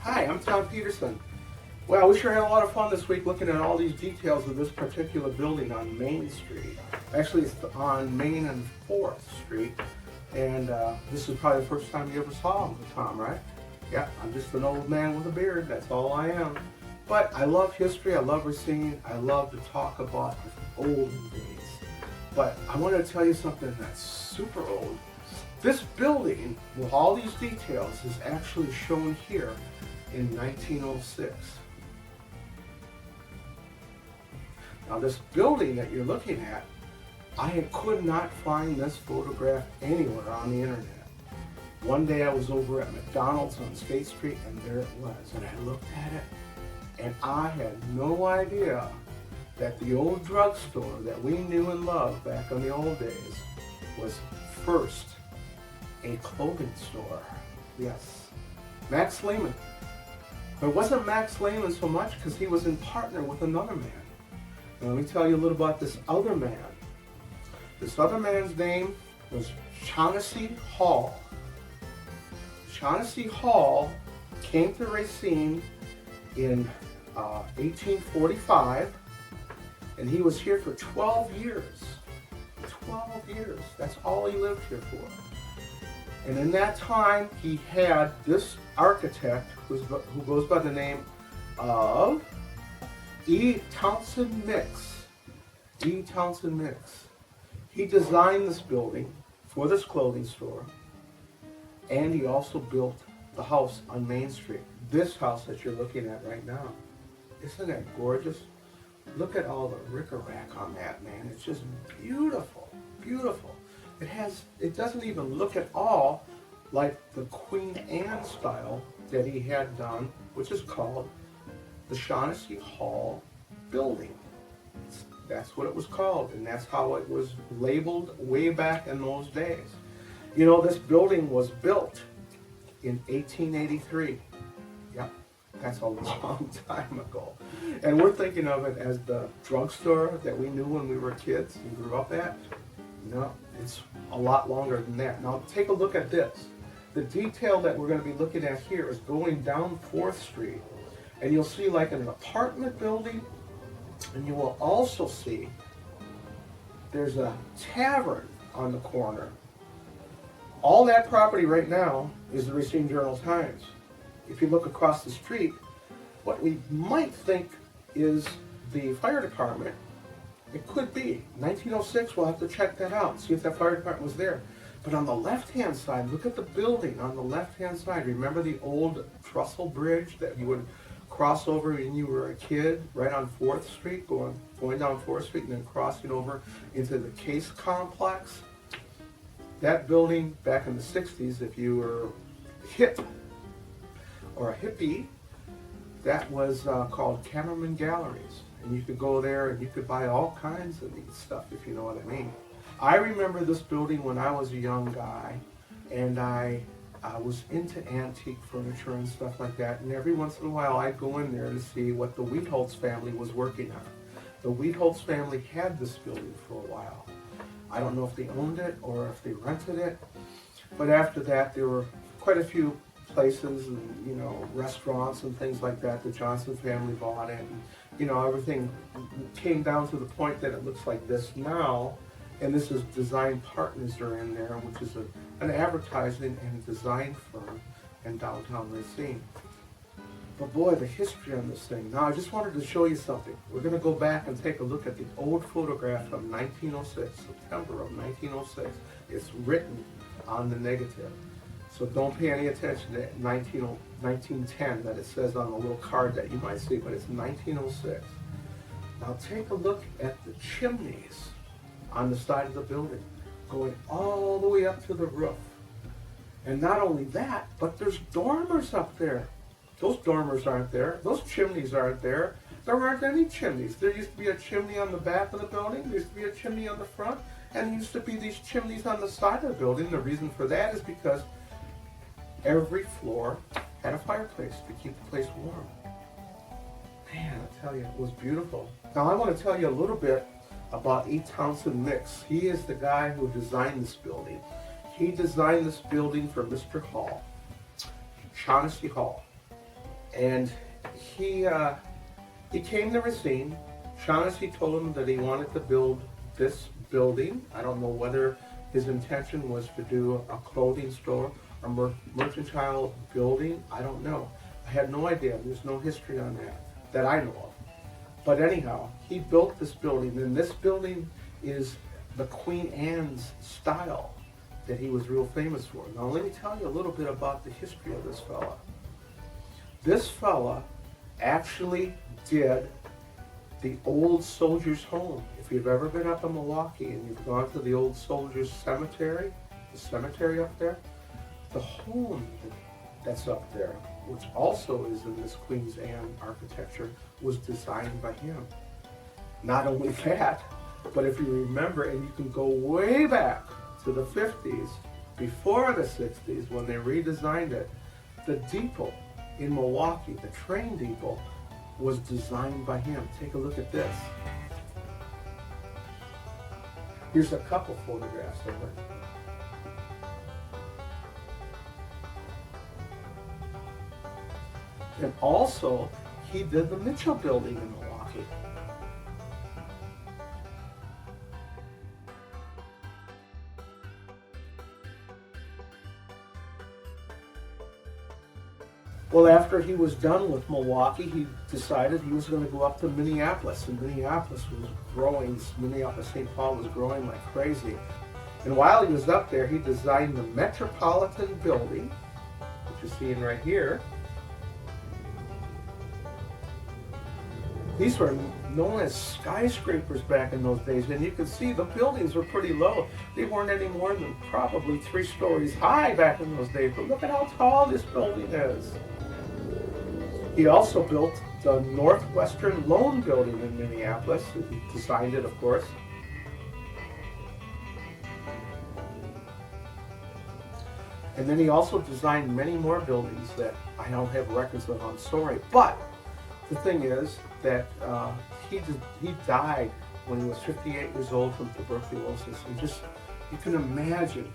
Hi, I'm Thom Petersen. Well, we sure had a lot of fun this week looking at all these details of this particular building on Main Street. Actually, it's on Main and 4th Street, and this is probably the first time you ever saw Thom, right? Yeah, I'm just an old man with a beard, that's all I am. But I love history, I love Racine, I love to talk about the olden days. But I want to tell you something that's super old. This building, with all these details, is actually shown here in 1906. Now this building that you're looking at, I could not find this photograph anywhere on the internet. One day I was over at McDonald's on State Street and there it was, and I looked at it and I had no idea that the old drugstore that we knew and loved back in the old days was first a clothing store. Yes, Max Lehman. But it wasn't Max Lehman so much because he was in partner with another man. Now, let me tell you a little about this other man. This other man's name was Chauncey Hall. Chauncey Hall came to Racine in 1845, and he was here for 12 years. 12 years. That's all he lived here for. And in that time, he had this architect who goes by the name of E. Townsend Mix. E. Townsend Mix. He designed this building for this clothing store, and he also built the house on Main Street. This house that you're looking at right now. Isn't that gorgeous? Look at all the rickrack on that, man. It's just beautiful, beautiful. It doesn't even look at all like the Queen Anne style that he had done, which is called the Chauncey Hall building. That's what it was called, and that's how it was labeled way back in those days. You know, this building was built in 1883. Yep, that's a long time ago. And we're thinking of it as the drugstore that we knew when we were kids and grew up at. No, it's a lot longer than that. Now take a look at this. The detail that we're going to be looking at here is going down 4th Street. And you'll see like an apartment building, and you will also see there's a tavern on the corner. All that property right now is the Racine Journal-Times. If you look across the street, what we might think is the fire department. It could be. 1906, we'll have to check that out and see if that fire department was there. But on the left-hand side, look at the building on the left-hand side. Remember the old trestle bridge that you would cross over when you were a kid, right on 4th Street, going down 4th Street and then crossing over into the Case Complex? That building back in the 60s, if you were hip or a hippie, that was called Cameraman Galleries. And you could go there and you could buy all kinds of neat stuff, if you know what I mean. I remember this building when I was a young guy, and I was into antique furniture and stuff like that, and every once in a while I'd go in there to see what the Wheatholtz family was working on. The Wheatholtz family had this building for a while. I don't know if they owned it or if they rented it, but after that there were quite a few places and, you know, restaurants and things like that. The Johnson family bought it, and, you know, everything came down to the point that it looks like this now. And this is Design Partners are in there, which is an advertising and design firm in downtown Racine. But boy, the history on this thing. Now I just wanted to show you something. We're going to go back and take a look at the old photograph from 1906, September of 1906. It's written on the negative. So don't pay any attention to 1910 that it says on the little card that you might see, but it's 1906. Now take a look at the chimneys on the side of the building, going all the way up to the roof. And not only that, but there's dormers up there. Those dormers aren't there. Those chimneys aren't there. There aren't any chimneys. There used to be a chimney on the back of the building. There used to be a chimney on the front. And there used to be these chimneys on the side of the building. The reason for that is because every floor had a fireplace to keep the place warm. Man, I tell you, it was beautiful. Now I want to tell you a little bit about E. Townsend Mix. He is the guy who designed this building. He designed this building for Mr. Hall, Chauncey Hall. And he came to Racine. Chauncey told him that he wanted to build this building. I don't know whether his intention was to do a clothing store or mercantile building. I don't know. I had no idea. There's no history on that I know of. But anyhow, he built this building, and this building is the Queen Anne's style that he was real famous for. Now let me tell you a little bit about the history of this fella. This fella actually did the Old Soldiers' Home. If you've ever been up in Milwaukee and you've gone to the Old Soldiers' Cemetery, the cemetery up there, the home that's up there, which also is in this Queen's Anne architecture, was designed by him. Not only that, but if you remember, and you can go way back to the 50s, before the 60s, when they redesigned it, the depot in Milwaukee, the train depot, was designed by him. Take a look at this. Here's a couple photographs of it. And also, he did the Mitchell building in Milwaukee. Well, after he was done with Milwaukee, he decided he was going to go up to Minneapolis, and Minneapolis was growing. Minneapolis, St. Paul was growing like crazy. And while he was up there, he designed the Metropolitan Building, which you're seeing right here. These were known as skyscrapers back in those days, and you can see the buildings were pretty low. They weren't any more than probably 3 stories high back in those days, but look at how tall this building is. He also built the Northwestern Loan Building in Minneapolis. He designed it, of course. And then he also designed many more buildings that I don't have records of, I'm sorry. But the thing is that he died when he was 58 years old from tuberculosis. And just, you can imagine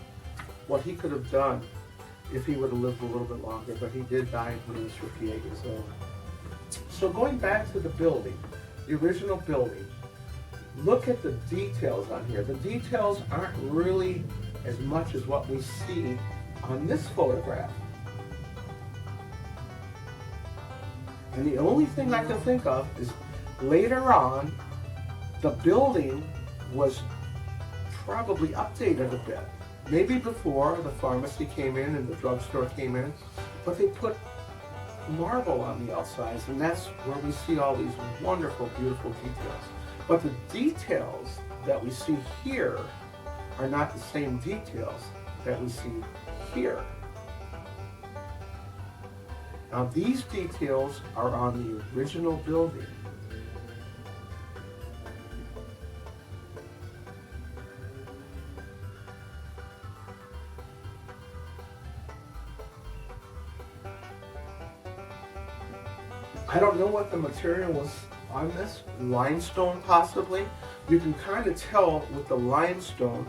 what he could have done if he would have lived a little bit longer, but he did die when he was 58 years old. So going back to the building, the original building, look at the details on here. The details aren't really as much as what we see on this photograph. And the only thing I can think of is later on, the building was probably updated a bit. Maybe before the pharmacy came in and the drugstore came in, but they put marble on the outsides, and that's where we see all these wonderful, beautiful details. But the details that we see here are not the same details that we see here. Now these details are on the original building. I don't know what the material was on this, limestone possibly. You can kind of tell with the limestone,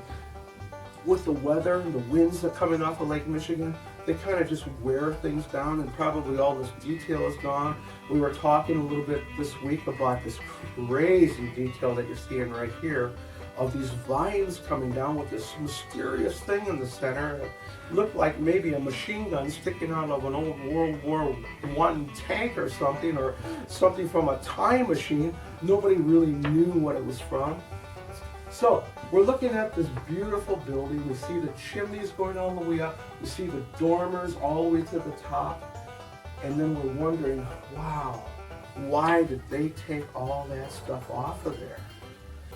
with the weather and the winds that are coming off of Lake Michigan, they kind of just wear things down, and probably all this detail is gone. We were talking a little bit this week about this crazy detail that you're seeing right here of these vines coming down with this mysterious thing in the center. It looked like maybe a machine gun sticking out of an old World War I tank or something from a time machine. Nobody really knew what it was from. So we're looking at this beautiful building. We see the chimneys going all the way up. We see the dormers all the way to the top. And then we're wondering, wow, why did they take all that stuff off of there?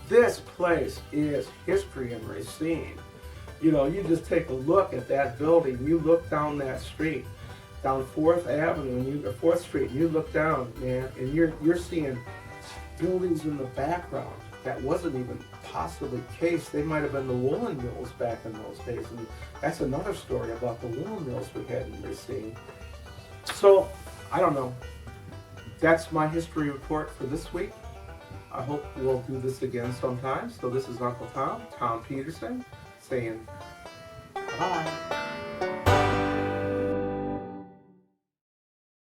This place is history in Racine. You know, you just take a look at that building. You look down that street, down 4th Avenue, and 4th Street, and you look down, man, and you're seeing buildings in the background that wasn't even possibly cased. They might have been the woolen mills back in those days, and that's another story about the woolen mills we had in Racine. So, I don't know. That's my history report for this week. I hope we'll do this again sometime. So this is Uncle Thom Petersen, saying bye.